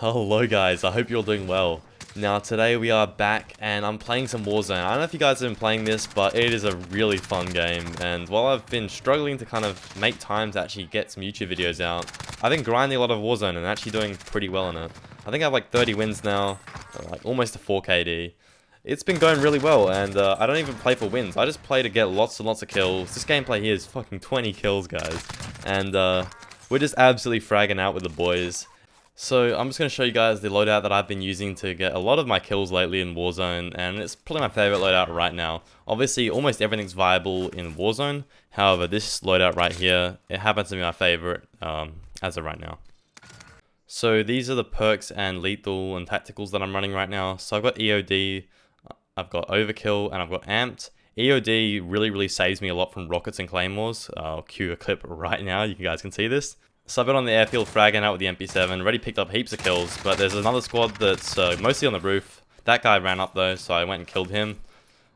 Hello guys, I hope you're all doing well. Now today we are back and I'm playing some Warzone. I don't know if you guys have been playing this, but it is a really fun game. And while I've been struggling to kind of make time to actually get some YouTube videos out, I've been grinding a lot of Warzone and actually doing pretty well in it. I think I have like 30 wins now, like almost a 4KD. It's been going really well, and I don't even play for wins. I just play to get lots and lots of kills. This gameplay here is fucking 20 kills, guys. And we're just absolutely fragging out with the boys. So I'm just going to show you guys the loadout that I've been using to get a lot of my kills lately in Warzone, and it's probably my favorite loadout right now. Obviously, almost everything's viable in Warzone. However, this loadout right here, it happens to be my favorite as of right now. So these are the perks and lethal and tacticals that I'm running right now. So I've got EOD, I've got Overkill, and I've got Amped. EOD really saves me a lot from rockets and claymores. I'll cue a clip right now, you guys can see this. So I've been on the airfield fragging out with the MP7, already picked up heaps of kills, but there's another squad that's mostly on the roof. That guy ran up though, so I went and killed him.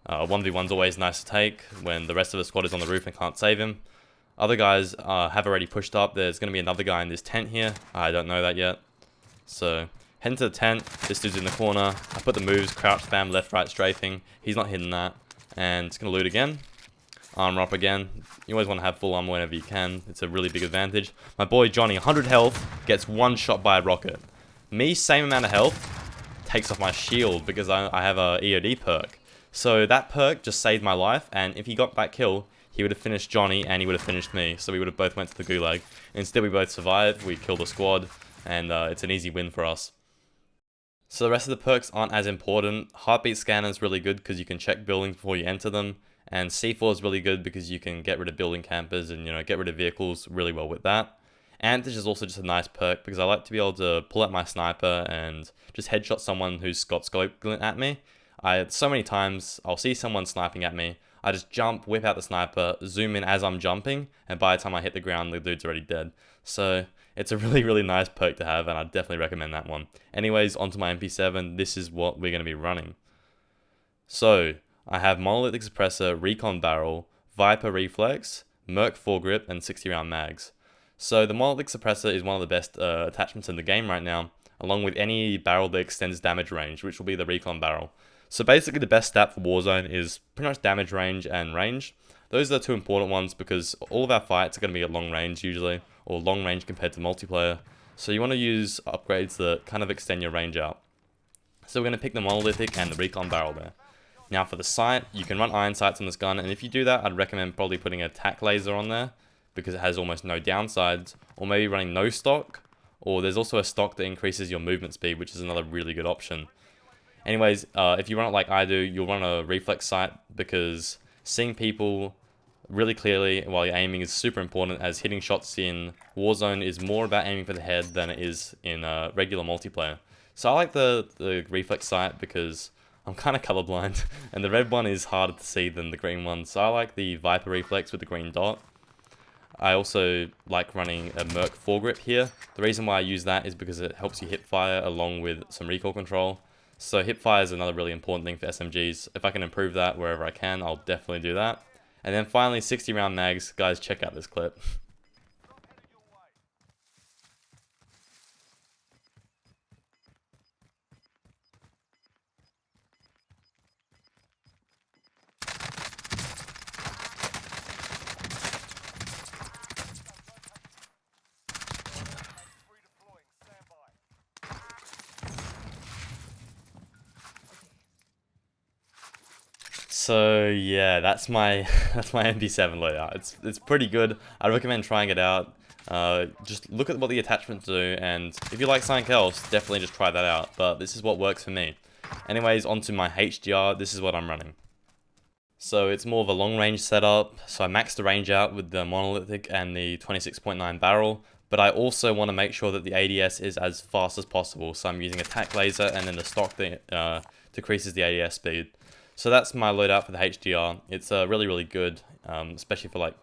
1v1's always nice to take when the rest of the squad is on the roof and can't save him. Other guys have already pushed up. There's going to be another guy in this tent here. I don't know that yet. So, heading to the tent. This dude's in the corner. I put the moves, crouch spam, left, right, strafing. He's not hitting that. And it's going to loot again. Armor up again. You always want to have full armor whenever you can. It's a really big advantage. My boy Johnny, 100 health, gets one shot by a rocket. Me, same amount of health, takes off my shield because I have a EOD perk. So that perk just saved my life, and if he got that kill, he would have finished Johnny and he would have finished me. So we would have both went to the gulag. Instead, we both survived. We killed the squad, and it's an easy win for us. So the rest of the perks aren't as important. Heartbeat scanner is really good because you can check buildings before you enter them. And C4 is really good because you can get rid of building campers and, get rid of vehicles really well with that. Antish is also just a nice perk because I like to be able to pull out my sniper and just headshot someone who's got scope glint at me. So many times I'll see someone sniping at me, I just jump, whip out the sniper, zoom in as I'm jumping, and by the time I hit the ground, the dude's already dead. So it's a really nice perk to have, and I definitely recommend that one. Anyways, onto my MP7, this is what we're going to be running. So, I have Monolithic Suppressor, Recon Barrel, Viper Reflex, Merc Foregrip, and 60 round mags. So the Monolithic Suppressor is one of the best attachments in the game right now, along with any barrel that extends damage range, which will be the Recon Barrel. So basically the best stat for Warzone is pretty much damage range and range. Those are the two important ones because all of our fights are going to be at long range usually, or long range compared to multiplayer. So you want to use upgrades that kind of extend your range out. So we're going to pick the Monolithic and the Recon Barrel there. Now for the sight, you can run iron sights on this gun, and if you do that, I'd recommend probably putting a tac laser on there because it has almost no downsides, or maybe running no stock, or there's also a stock that increases your movement speed, which is another really good option. Anyways, if you run it like I do, you'll run a reflex sight because seeing people really clearly while you're aiming is super important, as hitting shots in Warzone is more about aiming for the head than it is in regular multiplayer. So I like the reflex sight because I'm kind of colorblind, and the red one is harder to see than the green one, so I like the Viper Reflex with the green dot. I also like running a Merc Foregrip here. The reason why I use that is because it helps you hip fire along with some recoil control. So hip fire is another really important thing for SMGs. If I can improve that wherever I can, I'll definitely do that. And then finally, 60 round mags. Guys, check out this clip. So yeah, that's my MP7 loadout. It's pretty good. I recommend trying it out. Just look at what the attachments do, and if you like something else, definitely just try that out. But this is what works for me. Anyways, onto my HDR. This is what I'm running. So it's more of a long range setup. So I maxed the range out with the Monolithic and the 26.9 barrel. But I also want to make sure that the ADS is as fast as possible. So I'm using a tac laser and then the stock that decreases the ADS speed. So that's my loadout for the HDR. It's really good, especially for like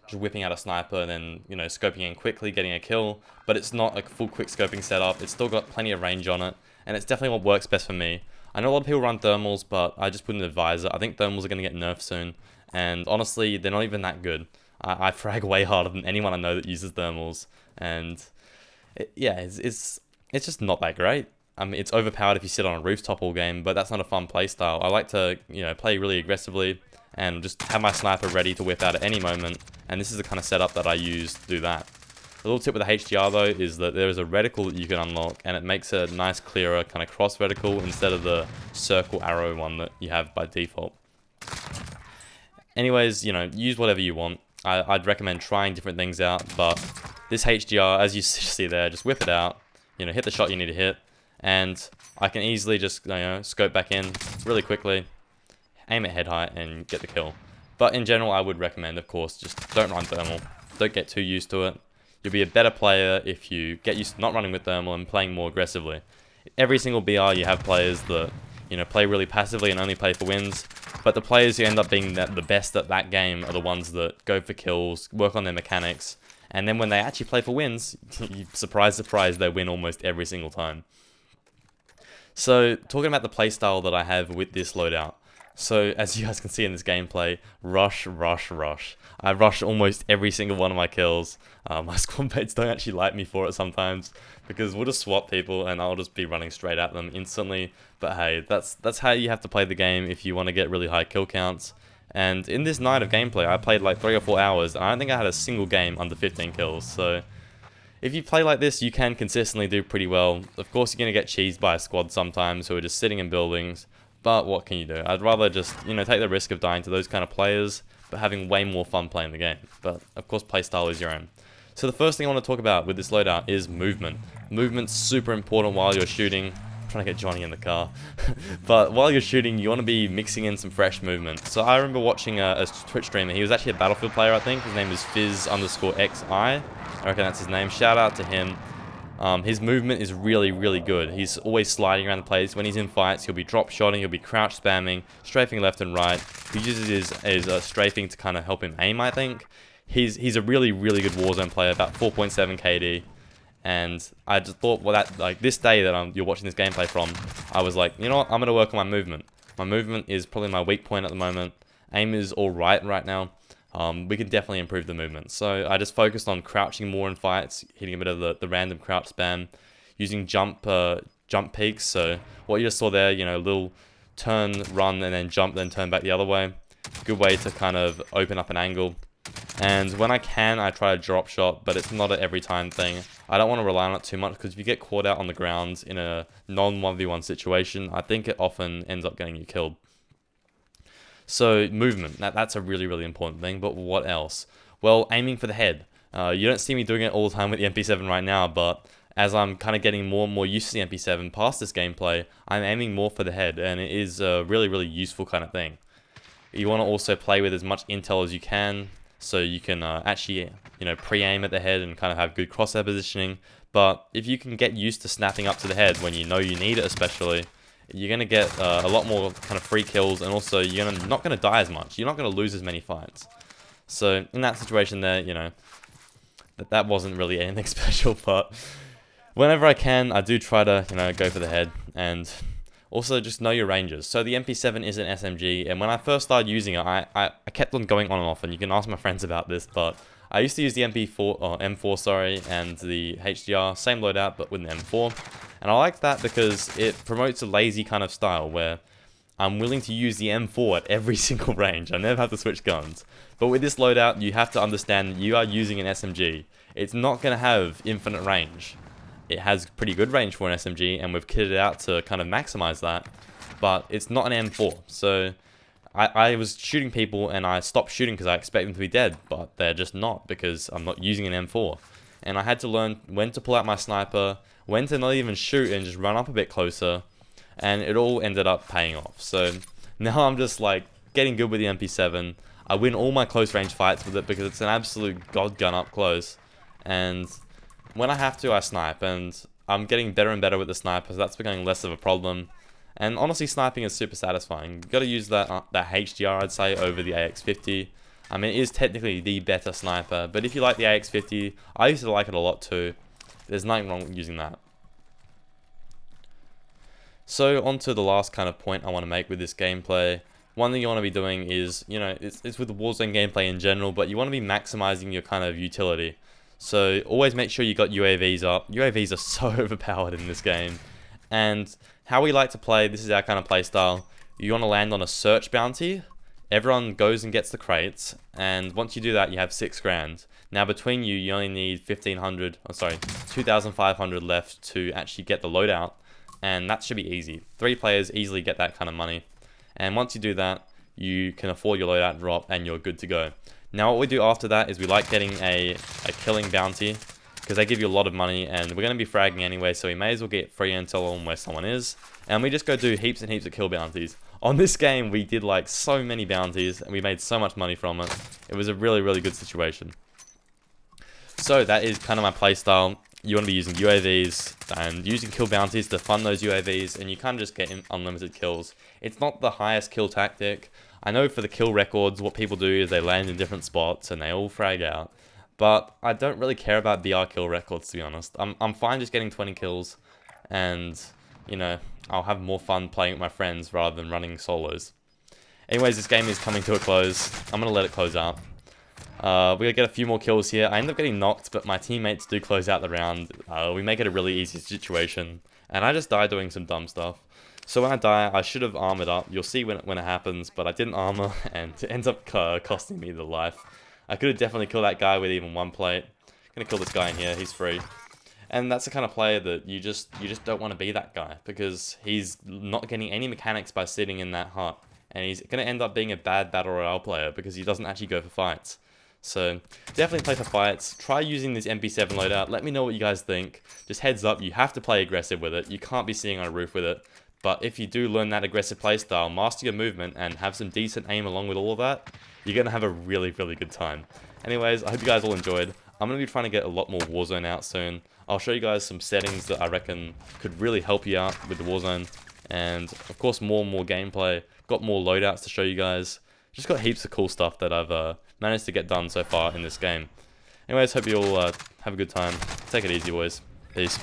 just whipping out a sniper and then scoping in quickly, getting a kill. But it's not a full quick scoping setup. It's still got plenty of range on it, and it's definitely what works best for me. I know a lot of people run thermals, but I just put an advisor. I think thermals are going to get nerfed soon, and honestly, they're not even that good. I frag way harder than anyone I know that uses thermals, and yeah, it's it's just not that great. I mean, it's overpowered if you sit on a rooftop all game, but that's not a fun play style. I like to, play really aggressively and just have my sniper ready to whip out at any moment. And this is the kind of setup that I use to do that. A little tip with the HDR though is that there is a reticle that you can unlock, and it makes a nice clearer kind of cross reticle instead of the circle arrow one that you have by default. Anyways, use whatever you want. I'd recommend trying different things out, but this HDR, as you see there, just whip it out, hit the shot you need to hit, and I can easily just, scope back in really quickly, aim at head height, and get the kill. But in general, I would recommend, of course, just don't run thermal. Don't get too used to it. You'll be a better player if you get used to not running with thermal and playing more aggressively. Every single BR you have players that, play really passively and only play for wins, but the players who end up being the best at that game are the ones that go for kills, work on their mechanics, and then when they actually play for wins, surprise, surprise, they win almost every single time. So, talking about the playstyle that I have with this loadout. So, as you guys can see in this gameplay, rush, rush, rush. I rush almost every single one of my kills. My squad mates don't actually like me for it sometimes, because we'll just swap people and I'll just be running straight at them instantly. But hey, that's how you have to play the game if you want to get really high kill counts. And in this night of gameplay, I played like 3 or 4 hours, and I don't think I had a single game under 15 kills. So, if you play like this, you can consistently do pretty well. Of course, you're going to get cheesed by a squad sometimes who are just sitting in buildings. But what can you do? I'd rather just, take the risk of dying to those kind of players, but having way more fun playing the game. But, of course, playstyle is your own. So the first thing I want to talk about with this loadout is movement. Movement's super important while you're shooting. I'm trying to get Johnny in the car. But while you're shooting, you want to be mixing in some fresh movement. So I remember watching a Twitch streamer. He was actually a Battlefield player, I think. His name is Fizz_XI. I reckon that's his name. Shout out to him. His movement is really, really good. He's always sliding around the place. When he's in fights, he'll be drop shotting, he'll be crouch spamming, strafing left and right. He uses his strafing to kind of help him aim, I think. He's a really, really good Warzone player, about 4.7 KD. And I just thought, well, this day that you're watching this gameplay from, I was like, you know what, I'm going to work on my movement. My movement is probably my weak point at the moment. Aim is alright right now. We can definitely improve the movement. So I just focused on crouching more in fights, hitting a bit of the random crouch spam, using jump peaks. So what you just saw there, little turn, run, and then jump, then turn back the other way. Good way to kind of open up an angle. And when I can, I try to drop shot, but it's not an every time thing. I don't want to rely on it too much, because if you get caught out on the ground in a non-1v1 situation, I think it often ends up getting you killed. So, movement, that's a really, really important thing, but what else? Well, aiming for the head. You don't see me doing it all the time with the MP7 right now, but as I'm kind of getting more and more used to the MP7 past this gameplay, I'm aiming more for the head, and it is a really, really useful kind of thing. You want to also play with as much intel as you can, so you can actually, pre-aim at the head and kind of have good crosshair positioning. But if you can get used to snapping up to the head when you know you need it especially, you're going to get a lot more kind of free kills, and also you're not going to die as much. You're not going to lose as many fights. So in that situation there, that wasn't really anything special, but whenever I can, I do try to, go for the head, and also just know your ranges. So the MP7 is an SMG, and when I first started using it, I kept on going on and off, and you can ask my friends about this, but I used to use the M4, and the HDR, same loadout, but with an M4. And I like that because it promotes a lazy kind of style where I'm willing to use the M4 at every single range. I never have to switch guns. But with this loadout, you have to understand that you are using an SMG. It's not going to have infinite range. It has pretty good range for an SMG, and we've kitted it out to kind of maximize that. But it's not an M4. So I was shooting people, and I stopped shooting because I expect them to be dead. But they're just not, because I'm not using an M4. And I had to learn when to pull out my sniper, when to not even shoot and just run up a bit closer, and it all ended up paying off. So now I'm just like getting good with the MP7. I win all my close range fights with it because it's an absolute god gun up close, and when I have to, I snipe, and I'm getting better and better with the sniper, so that's becoming less of a problem. And honestly, sniping is super satisfying. You've got to use that HDR, I'd say, over the AX50. I mean, it is technically the better sniper, but if you like the AX50, I used to like it a lot too. There's nothing wrong with using that. So, on to the last kind of point I want to make with this gameplay. One thing you want to be doing is, it's with the Warzone gameplay in general, but you want to be maximizing your kind of utility. So always make sure you got UAVs up. UAVs are so overpowered in this game. And how we like to play, this is our kind of play style. You want to land on a search bounty. Everyone goes and gets the crates, and once you do that, you have 6 grand. Now between you, you only need 2,500 left to actually get the loadout, and that should be easy. 3 players easily get that kind of money, and once you do that, you can afford your loadout drop, and you're good to go. Now what we do after that is we like getting a killing bounty, because they give you a lot of money, and we're going to be fragging anyway, so we may as well get free intel on where someone is, and we just go do heaps and heaps of kill bounties. On this game, we did like so many bounties, and we made so much money from it. It was a really, really good situation. So that is kind of my playstyle. You want to be using UAVs and using kill bounties to fund those UAVs, and you kind of just get unlimited kills. It's not the highest kill tactic. I know for the kill records, what people do is they land in different spots and they all frag out. But I don't really care about BR kill records, to be honest. I'm fine just getting 20 kills, and you know, I'll have more fun playing with my friends rather than running solos. Anyways, this game is coming to a close. I'm going to let it close out. We're going to get a few more kills here. I end up getting knocked, but my teammates do close out the round. We make it a really easy situation. And I just die doing some dumb stuff. So when I die, I should have armored up. You'll see when it happens, but I didn't armor, and it ends up costing me the life. I could have definitely killed that guy with even 1 plate. I'm going to kill this guy in here. He's free. And that's the kind of player that you just don't want to be that guy, because he's not getting any mechanics by sitting in that hut, and he's going to end up being a bad battle royale player because he doesn't actually go for fights. So definitely play for fights. Try using this MP7 loadout. Let me know what you guys think. Just heads up, you have to play aggressive with it. You can't be sitting on a roof with it. But if you do learn that aggressive playstyle, master your movement, and have some decent aim along with all of that, you're going to have a really, really good time. Anyways, I hope you guys all enjoyed. I'm going to be trying to get a lot more Warzone out soon. I'll show you guys some settings that I reckon could really help you out with the Warzone. And of course, more and more gameplay. Got more loadouts to show you guys. Just got heaps of cool stuff that I've managed to get done so far in this game. Anyways, hope you all have a good time. Take it easy, boys. Peace.